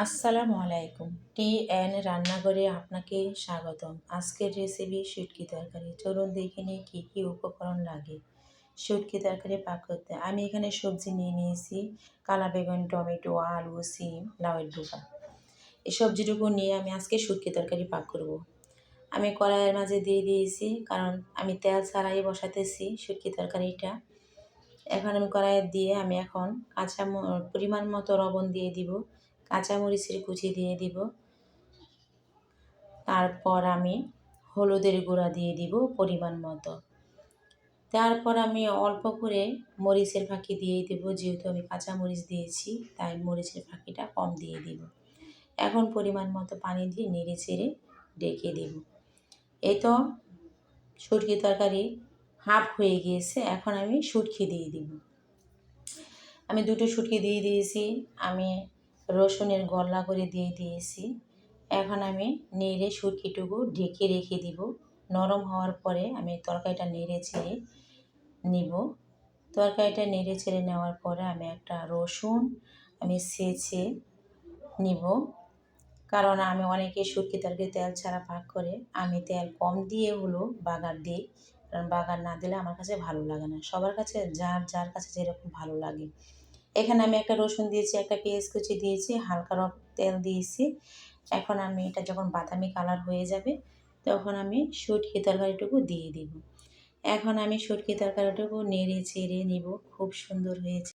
আসসালামু আলাইকুম। T N রান্নাঘরে আপনাকে স্বাগতম। আজকের রেসিপি শুটকি তরকারি। চলুন দেখে নিই কী কী উপকরণ লাগে শুটকি তরকারি পাক করতে। আমি এখানে সবজি নিয়ে নিয়েছি কালা বেগুন, টমেটো, আলু, সিম, লাউয়ের ডোকা। এই সবজিটুকু নিয়ে আমি আজকে শুটকি তরকারি পাক করব। আমি কড়াইয়ের মাঝে দিয়ে দিয়েছি, কারণ আমি তেল ছাড়াই বসাতেছি শুটকি তরকারিটা। এখন আমি কড়াইয়ে দিয়ে আমি এখন পরিমাণ মতো লবণ দিয়ে দিব, কাঁচামরিচের কুচি দিয়ে দিব, তারপর আমি হলুদের গুঁড়া দিয়ে দিব পরিমাণ মতো। তারপর আমি অল্প করে মরিচের ফাঁকি দিয়ে দেব, যেহেতু আমি কাঁচামরিচ দিয়েছি তাই মরিচের ফাঁকিটা কম দিয়ে দিব। এখন পরিমাণ মতো পানি দিয়ে নেড়ে চেড়ে ডেকে দেব। এই তো শুটকি তরকারি হাফ হয়ে গিয়েছে। এখন আমি শুটকি দিয়ে দিব। আমি দুটো শুটকি দিয়ে দিয়েছি। আমি রসুনের গল্লা করে দিয়ে দিয়েছি। এখন আমি নেড়ে শুটকিটুকু ঢেকে রেখে দিব। নরম হওয়ার পরে আমি তরকারিটা নেড়ে ছেড়ে নিব। তরকারিটা নেড়ে ছেড়ে নেওয়ার পরে আমি একটা রসুন ছেঁচে নিব, কারণ আমি অনেকে শুটকি তরকারি তেল ছাড়া পাক করে। আমি তেল কম দিয়ে হলো বাগার দিই, কারণ বাগার না দিলে আমার কাছে ভালো লাগে না। সবার কাছে যার যার কাছে যেরকম ভালো লাগে। এখানে আমি একটা রসুন দিয়েছি, একটা পেঁয়াজ কুচি দিয়েছি, হালকা তেল দিয়েছি। এখন আমি এটা যখন বাদামি কালার হয়ে যাবে তখন আমি শুটকি তরকারিটুকু দিয়ে দিব। এখন আমি শুটকি তরকারিটুকু নেড়ে চেড়ে নিব। খুব সুন্দর হয়েছে।